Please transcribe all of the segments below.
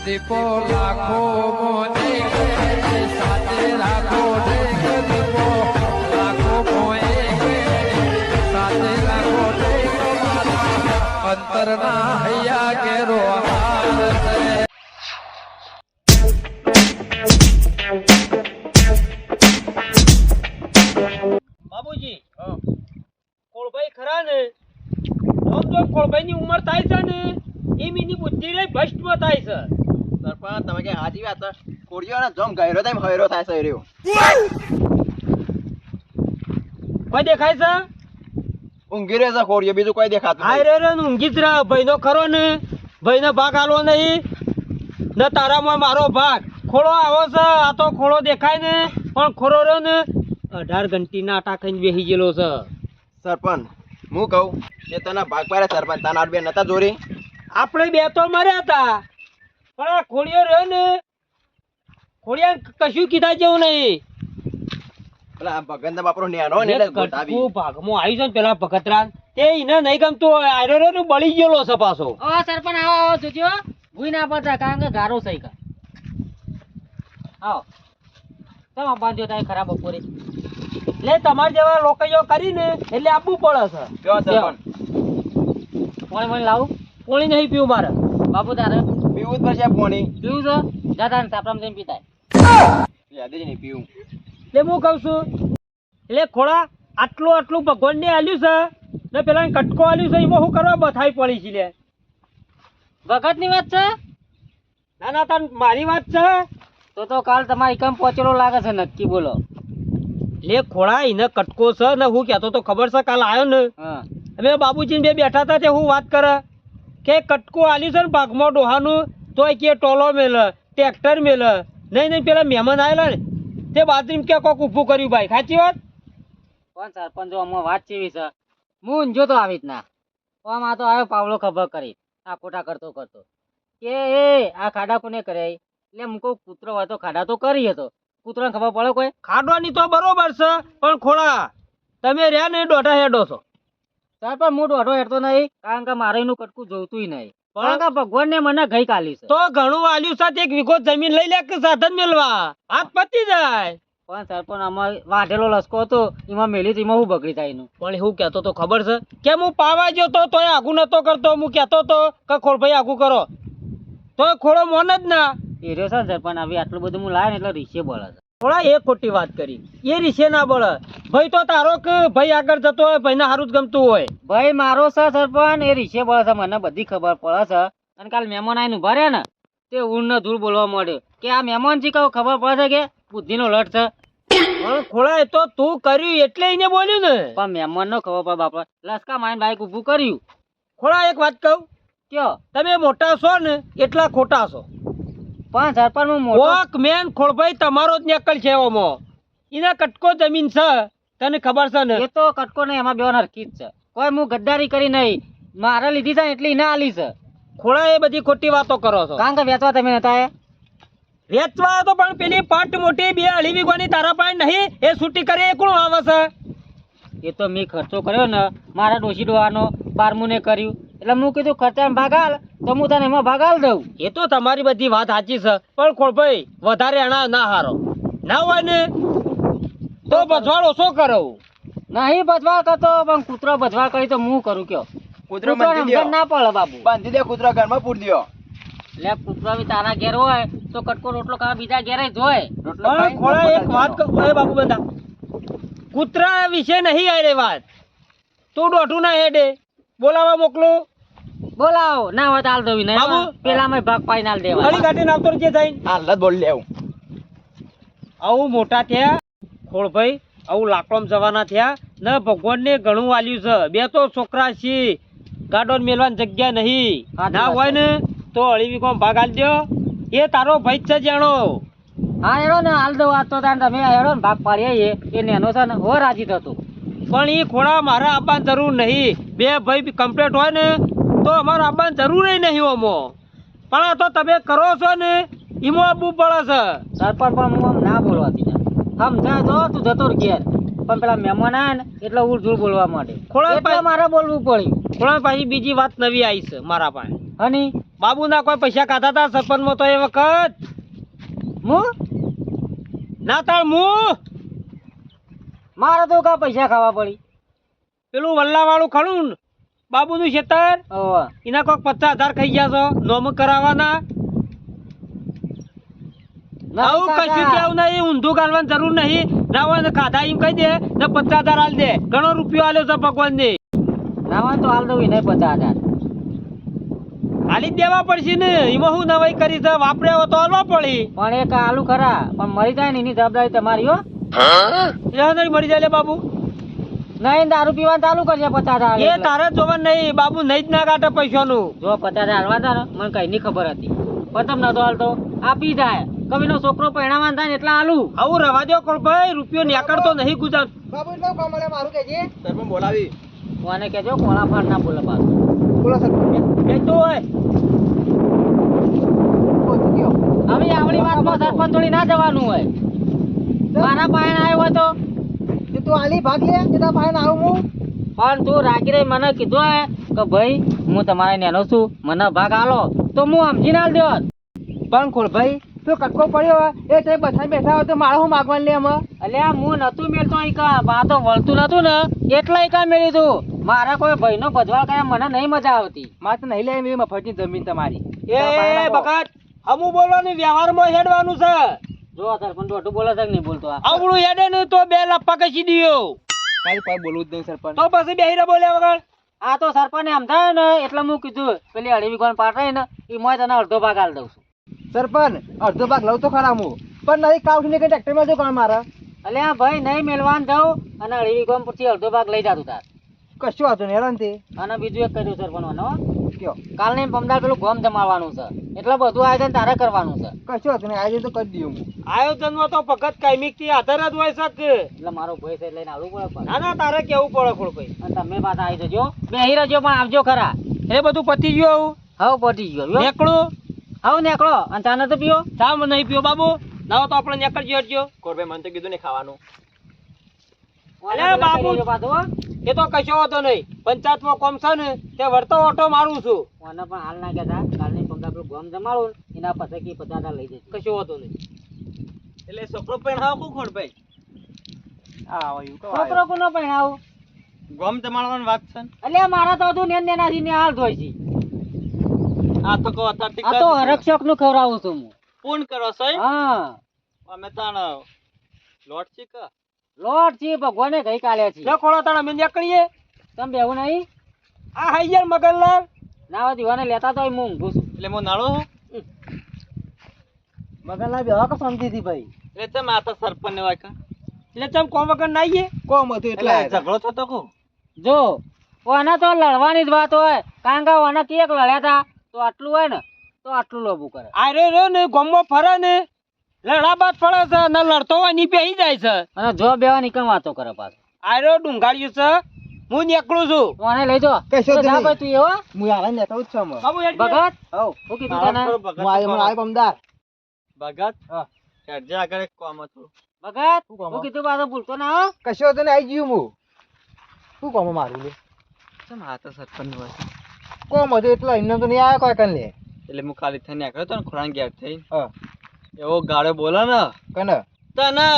દીપો લાખો મોને સાથે રાખો દીપો લાખો મોએ સાથે રાખો અંતરના હૈયા કેરો બાબુજી કોળભાઈ ખરા ને આમ તો કોળભાઈ ની ઉંમર થાય છે ને એ મીની બુદ્ધિ રે ભસ્મ થાય છે. સરપંચ તમે કે હાજી વાત કોડિયો ને જમ ગયરો થાય હયરો થાય છે રહ્યો કોઈ દેખાય છે ઊંઘી રહે છે કોડિયો બીજું કોઈ દેખાતું હાય રે રે ઊંઘી જ રહે ભાઈ નો ખરો ને ભાઈ ને ભાગ આલો નહીં ને તારામાં મારો ભાગ ખોળો આવો છે આ તો ખોળો દેખાય ને પણ ખોરો રહ્યો ને 18 ઘંટી ના આટા ખાઈને બેસી ગયેલો છે. સરપંચ હું કહું એ તને ભાગ પાડે સરપંચ તાના બે નતા જોરી આપણે બે તો મર્યા હતા પણ આ ખોડિયો રહ્યો ને ખોડિયા કશું કીધા જેવું નહીં. પેલા ભગત ના બાપરો નેનો ને એટલે ગોતાવી કટકું ભાગમાં આવી છે ને પેલા ભગતરાજ તે એને નહીં ગમતું હોય આયરો નું બળી ગયેલો છે પાછો. સરપંચ આવો આવો જોજો ભૂઈ ના પડતા કારણ કે ગારો સહી કા આવો તમે બાંધ્યો થાય ખરાબ બપોરે એટલે તમારા જેવા લોકો જો કરીને એટલે આપવું પડે છે. કયો સરપંચ પાણી મને લાવું પોણી નહીં પીવું મારે બાપુ તારે પીવું જ પડશે પાણી પીવું છે જાતા ને સાપરામાં જઈને પીતાય યાદ જ નહીં પીવું એટલે હું કહું છું એટલે ખોળા આટલું ભગવાનને આલ્યું છે ને પેલા કટકો આલ્યું છે એમાં શું કરવા બથાઈ પડી છે લે. ભગત ની વાત છે ના ના તાર મારી વાત છે. તો કાલ તમારી કમ પહોંચેલો લાગે છે નક્કી બોલો. લે ખોળા એને કટકો છે ને હું કહેતો તો ખબર છે કાલ આવ્યો ને હા અમે બાબુજી બે બેઠા હતા તે હું વાત કરે કે કટકો આલ્યું છે ને ભાગમાં ડોહાનું તોય કે ટોલો મેલ ટ્રેક્ટર મેલ નહીં પેલા મહેમાન આવેલા ને તે બાજરી કે કોક ઊભું કર્યું ભાઈ સાચી વાત. પણ સરપંચ આમાં વાત કેવી છે હું ઊંઝો તો આવી જ ના આમાં તો આવ્યો પાવલો ખબર કરી આ ખોટા કરતો કે એ આ ખાડા કોને કરે એટલે હું કહું કૂતરો હોય તો ખાડા તો કરી હતો કૂતરાને ખબર પડે કોઈ ખાડવાની તો બરોબર છે પણ ખોળા તમે રહ્યા ને દોઢા હેડો છો. સરપંચ હું દોઢો હેડતો નહીં કારણ કે મારે એનું કટકું જોઈતું નહીં કારણ કે ભગવાનને મને ગઈ કાલી છે તો ઘણું આલ્યું સાથે એક વીઘો જમીન લઈ લે કે સાધન મેળવા હાથ પતી જાય. પણ સરપંચ આમાં વાઢેલો લસકો હતો એમાં મેલી તો એમાં હું બગડી થાય એનું પણ હું કહેતો તો ખબર છે કે હું પાવા ગયો તો તોય આગું નતો કરતો હું કહેતો તો કે ખોળભાઈ આગું કરો તોય ખોળો મોન જ ના એ રહ્યો છે ને સરપંચ હવે આટલું બધું હું લાવે ને એટલે રીસે બોલે છે. થોડા એ ખોટી વાત કરી એ રીસે ના બળે ભાઈ તો તારો કે ભાઈ આગળ જતો હોય ભાઈને સારું જ ગમતું હોય. ભાઈ મારો છે સરપંચ એ રીસે બોલે છે મને બધી ખબર પડે છે અને કાલ મહેમાન આવીને ઉભા રહ્યા ને તે ઊંડ ને ધૂળ બોલવા માંડ્યો કે આ મહેમાન જી કહું ખબર પડે છે કે બુદ્ધિનો લટ છે પણ ખોળા એ તો તું કર્યું એટલે એને બોલ્યું ને. પણ મહેમાન નો ખબર પડે બાપા લસકા મારીને બાઈક ઊભું કર્યું. ખોળા એક વાત કહું કયો તમે મોટા છો ને એટલા ખોટા છો. પણ સરપંચ હું મોટો કોક મેન ખોળભાઈ તમારો જ નેકળ છે ઓમો એના કટકો જમીન છે તને ખબર છે ને. એ તો કટકો નહીં એમાં બેવાનો હરખી જ છે કોઈ હું ગદ્દારી કરી નહીં મારે લીધી છે ને એટલી ના આલી છે. ખોળા એ બધી ખોટી વાતો કરો છો. કારણ કે વેચવા તમે નતા એ વેચવા તો પણ પેલી પાટ મોટી 2.5 વીઘાની તારા પાસે નહીં એ છૂટી કરે એ કોણ આવે છે. એ તો મેં ખર્ચો કર્યો ને મારા ડોશી ડોહાનો 12મું ને કર્યું એટલે હું કીધું ખર્ચામાં ભાગ આલ તો હું તને એમાં ભાગ આલ દઉં. એ તો તમારી બધી વાત સાચી છે પણ ખોળભાઈ વધારે એના ના હારો ના હોય ને તો બજવાળ ઓછો કરો. નહીં બજવાળ કરતો પણ કૂતરો બજવાળ કરી તો હું કરું કયો કૂતરો કૂતરાને બાંધી સમજણ ના પડે બાબુ બાંધી દે કૂતરો ઘરમાં પૂર દ્યો એટલે કૂતરો બી તારા ઘેર હોય તો કટકો રોટલો ખાવા બીજા ઘેરે જ હોય. રોટલો પણ ખાઈને ખોળા એક જમવા વાત જાઓ. કહું એ બાબુ બંધા કૂતરા વિશે નહીં આરે વાત તું દોઢું ના હેડે બોલાવા મોકલું બોલાવો ના હોય તો હાલ દઉં ને બાબુ. પેલામાં ભાગ પાડીને હાલ દેવા અડી કાઢીને આવતો રહેજે થઈને. હાલ જ બોલી લેવું આવું મોટા થયા ખોળભાઈ આવું લાકડોમાં જવાના થયા ને ભગવાનને ઘણું વાલ્યું છે. બે તો છોકરા છે ગાડોન મેલવાની જગ્યા નહીં સાચી ના વાત હોય ને તો 2.5 વીઘો ભાગ આલ દો એ તારો ભાઈ જ છે જાણો. હા હેડો ને હાલ દઉં આ તો તાન તમે હેડો ને ભાગ પાડીએ એ નેનો છે ને હો રાજી થતું પણ એ ખોળા મારે આપવાની જરૂર નહીં. બે ભાઈ કમ્પ્લીટ હોય ને તો અમારે આપવાની જરૂર નહીં ઓમો પણ આ તો તમે કરો છો ને એમાં આપવું પડે છે. સરપંચ પણ હું આમ ના બોલવાતી સમજાય તો તું જતો રહે ઘેર પણ પેલા મહેમાન આવ્યા ને એટલે ઉલઝુલ બોલવા માટે ખોળા એટલે મારે બોલવું પડ્યું. ખોળા પાછી બીજી વાત નવી આવી છે મારા પાસે. હની બાબુના કોઈ પૈસા ખાતા હતા સરપંચમાં તો એ વખત હું ના તાળ હું મારે તો કા પૈસા ખાવા પડી પેલું વલ્લા વાળું ખરું ને બાબુનું ખેતર ઓવે એના કોઈક 50,000 ખાઈ ગયા છો નોમ કરાવવાના આવું કશું કેવું નહીં ઊંધું ગાલવાની જરૂર નહીં ના હોય ને ખાધા એમ કહી દે ને 50,000 હાલ દે ઘણો રૂપિયો આલ્યો છે ભગવાન ને નાવા તો હાલ દઉં નહીં 50,000 હાલી જ દેવા પડશે ને એમાં હું નવાઈ કરી છે વાપરે તો હાલવા પડી પણ એક આલુ ખરા પણ મરી જાય ને એની જવાબદારી તમારી હો એ નહીં મરી જાય લે બાબુ નહીં દારૂ પીવાનું ચાલુ કરશે 50,000 એ તારે જોવા નહીં બાબુ નહીં જ ના કાઢે પૈસાનું જો 50,000 હાલવા તા ને મને કઈ ની ખબર હતી પણ તમને નતો હાલતો આપી જાય કવિનો છોકરો પહેણાવાન થાય ને એટલા આલુ આવું રવા દો કોળભાઈ રૂપિયો નીકળતો નહીં ગુજરાત બાબુ નો કામ મળે મારું કેજે સરપંચ બોલાવી કોને કેજો કોણા ફાડ ના બોલે પાછું બોલો સરપંચ એ તો હોય હવે આવડી વાતમાં સરપંચ જોડી ના જવાનું હોય મારા પાસે આવ્યો હોય તો તું આલી ભાગ લે કે તા ભાઈ આવું હું પણ તું રાખી રહી મને કીધું હે કે ભાઈ હું તમારે નેનો છું મને ભાગ આલો તો હું સમજીને આલ દેત પણ ખોલભાઈ તો કટકો પડ્યો એ તે બધા બેઠા હોય તો મારે હું માગવાનું લે એમાં અલ્યા હું નતું મેલતો અહીં કા બા તો વળતું નતું ને એટલે અહીં કા મેળ્યું તું મારા કોઈ ભાઈનો ભજવાળ કર્યા મને નહીં મજા આવતી મારે તો નહીં લે એવી મફતની જમીન તમારી એ બકાત હમું બોલવાનું વ્યવહારમાં હેડવાનું છે જો સરપંચ દોઢું બોલે છે કે નહીં બોલતો આ આવડું હેડે ને તો 2 લાફા કસી દિયો મારી પાસે બોલવું જ નહીં સરપંચ તો પછી બેહીને બોલ્યા વગર આ તો સરપંચ એમ થાય ને એટલે હું કીધું પેલી 2.5 વીઘાનો પાટ રહી ને એ મોય તને અડધો ભાગ આલ દઉં છું સરપંચ અડધો ભાગ લઉં તો ખરા હું પણ નહીં કાઉઠીને કઈ ટ્રેક્ટરમાં જો કોણ મારે અલ્યા ભાઈ નહીં મેલવાન જાઉં અને 2.5 વીઘામાં પછી અડધો ભાગ લઈ જાતું તાર કશું વાંધો નહીં હેરાન તે અને બીજું એક કર્યું સરપંચ મને હો. કયો કાલની પમદાર પેલું ગોમ જમાડવાનું છે એટલે બધું આયોજન તારે કરવાનું છે કશું વાંધો નહીં આજે તો કરી દઉં હું આયોજનમાં તો ફક્ત કાયમિક થી આધાર જ હોય શકે એટલે મારો ભાઈ છે લઈને આવવું પડે પણ ના ના તારે કેવું પડે ખોળભાઈ અને તમે પાછા આવી જજો બેહી રહેજો પણ આવજો ખરા એ બધું પતી ગયું હવ પટી ગયો યો. નીકળું હવ નીકળો અને ચા નતો પીવો ચા નહીં પીવો બાબુ ના તો આપણે નીકળજો હટજો કોરભાઈ મને તો કીધું ને ખાવાનું અલ્યા બાપુ. કરી લેજો પાછું હો. એ તો કશો હતો નહીં પંચાયતમાં કોમ છે ને તે વળતો ઓટો મારું છું મને પણ હાલ ના કહેતા કાલની પમદાર પેલું ગોમ જમાડું ને એના પછી કી 50,000 લઈ જજો કશો હતો નહીં એટલે છોકરો પણ હા કોણ ખોડભાઈ આ આવ્યું છોકરો કોનો પહેણાવું ગોમ જમાડવાની વાત છે અલ્યા મારા તો હજુ નેન નેનાથી ને હાલ ધોઈ છે આ તો કહો અત્યારે આ તો હરક્ષક નું ખવડાવું છું હું પૂર્ણ કરો છો હા અમે તાણ લોટ છે કે લોટ છે ભગવાને ગઈ કાલે છે લે ખોળો તાણ અમે નીકળીએ તમે બેવું નહીં આ હૈયર મગનલાલ ના હોય દીવાને લેતા તો હું ઊંઘું છું એટલે હું નાળો મગનલાલ બેવા કે સમજીથી ભાઈ એટલે ચમ આ તો સરપંચ ને વાયકા એટલે ચમ કોમ વગર ના આવીએ કોમ હતું એટલે ઝઘડો થતો કો જો ઓના તો લડવાની જ વાત હોય કારણ કે ઓના કેક લડ્યા તા તો આટલું હોય ને તો આટલું લોબું કરે આ રે ને ગોમમાં ફરે ને લડા બાદ ફરે છે ને લડતો હોય ની બેહી જાય છે અને જો બેવા નીકળ વાતો કરે પાછો આ રે ડુંગાળ્યું છે હું નીકળું છું ઓને લઈ જો કશો તો જ જા નહીં. ભાઈ તું એવો હું આવે ને તો જ છું બાબુ હેડજો. ભગત હવ શું કીધું તને હું આયો પમદાર ભગત હા હેડજે આગળ એક કામ હતું ભગત શું કામ? શું કીધું પાછો ભૂલતો ના હો કશો તો ને આવી ગયું હું શું કામ મારું લે ચમ આ તો સરપંચ હોય કોમ હતું એટલે એમને તો નહીં આવ્યા કોઈ કન લે એટલે હું ખાલી થઈને નીકળ્યો તો ને ખોરાન ગેટ થઈ હા એવો ગાળો બોલે ને કને તને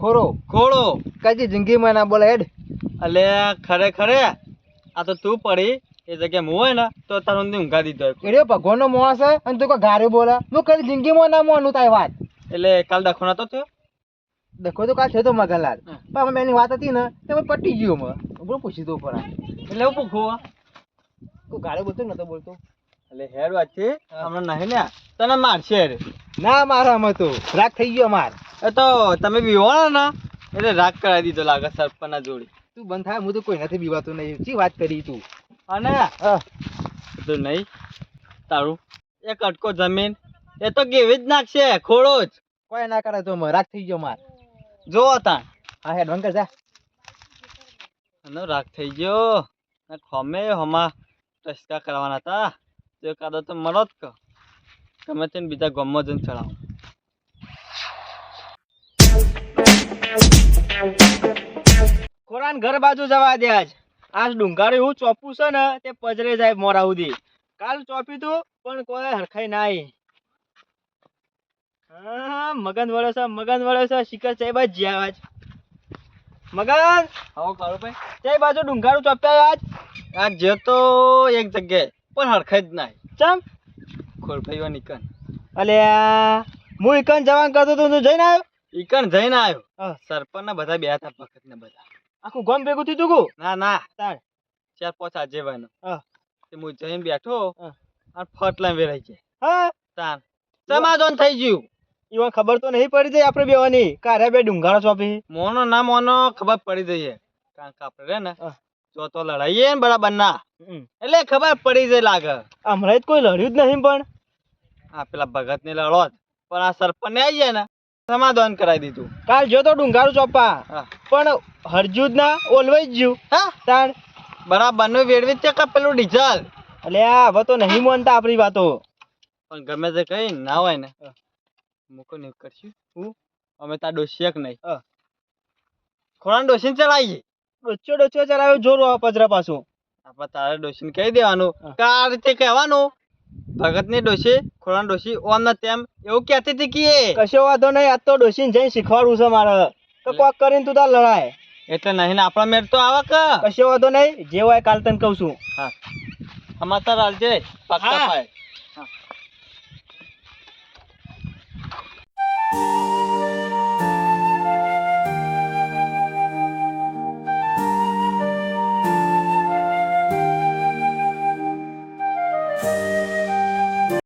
ખોરો ખોળો કઈ જિંદગીમાં ના બોલે હેડ એટલે ખરેખર આ તો તું પડી એ જગ્યાએ હું હોય ને તો તારું ઊંઘા દીધો એટલે ભગવાનનો મોહ છે અને તું કોઈ ગારે બોલે હું કઈ જિંદગીમાં ના મોનું તારી વાત એટલે કાલ દખો નતો થયો દખો તો કાલ થયો તો મગનલાલ પણ અમે એની વાત હતી ને તે પછી પટી ગયું અમે પૂછી દઉં પર એટલે હું પૂછું તું ગાળે બોલતો નતો બોલતો એટલે હેડ વાત છે હમણાં નહીં ને તને મારશે ના મારા અમે તો રાગ થઈ ગયો માર એ તો તમે બીવાળો ને એટલે રાગ કરાવી દીધો લાગે સરપંચ ના જોડી તું બંધ થાય હું તો કોઈ નથી બીવાતો નહીં શી વાત કરી તું અને તું નહીં તારું એક અટકો જમીન એ તો કેવી જ નાખશે ખોડો જ કોઈ ના કરે તો રાગ થઈ ગયો માર જો તાણ હા હેડ બંધ કર જા અને રાગ થઈ ગયો ખમે હમા ટસકા કરવાના હતા તો કાદો તો મરો જ કે તમે તેને બીજા ગામમાં જઈને ચડાવો ખોરાન ઘર બાજુ જવા દે આજ ડુંગાળી હું ચોપું છે ને તે પજરે જાય મોરા સુધી કાલ ચોપ્યું તું પણ કોઈ હરખાઈ ના આવી. હા મગન વળ્યો છે શિખર ચઈ બાજુ જ્યાં આજ મગન આવો કાળો ભાઈ ચઈ બાજુ ડુંગારું ચોપ્યા આજ આ જે તો એક જગ્યાએ પણ હરખાઈ જ નાય ચમ ખોરભાઈઓ નીકન અલ્યા હું ઈકન જવાન કરતો તો તું જઈને આવ્યો ઈકન જઈને આવ્યો હા. સરપંચ ના બધા બે હતા ભગત ને બધા આખું ગામ ભેગું થયું તું કુ ના ના તાર 4-5 આજેવાનો હા. તે હું જઈને બેઠો હા. અને ફટલા વેરાઈ જાય હા તાન સમાધાન થઈ ગયું ઈવન ખબર તો નહીં પડી જાય આપણે બેવાની કારે બે ડુંગારો ચોપી મોનો ના મોનો ખબર પડી જઈએ કારણ કે આપણે રે ને હા. જો તો લડાઈએ ને બરાબર ના હમ. એટલે ખબર પડી જાય લાગે હમણાં જ કોઈ લડ્યું જ નહીં પણ આ પેલા ભગત ને લડો જ. પણ આ સરપંચ ને આવી જાય ને સમાધાન કરાવી દીધું કાલ જો તો ડુંગારું ચોપા હા. પણ હરજુ જ ના ઓલવાઈ જ જ્યું હા તાર બરાબર નું વેડવી જ છે કે પેલું ડીઝલ અલ્યા હવે તો નહીં માનતા આપણી વાતો પણ ગમે તે કઈ ના હોય ને હા. મૂકો નહીં કરશું હું અમે તાર ડોશિયક નહીં હા. ખોરાન ડોશીને ચલાવીએ ડોચો ચલાવ્યો જોર પજરા પાછું આપણે તારે ડોશીને કહી દેવાનું કે આ રીતે કહેવાનું ભગત ની ડોશી ખોરાન ડોશી ઓમ ને તેમ એવું કહેતી હતી કે એ. કશો વાંધો નહીં આજ તો ડોસીને જઈને શીખવાડવું છે મારે તો કોક કરીને તું તાર લડાય એટલે નહીં ને આપણા મેળ તો આવે કે કશો વાંધો નહીં જે હોય કાલ તને કહું છું હા સમાચાર આલજે પાક્કા હા. પાય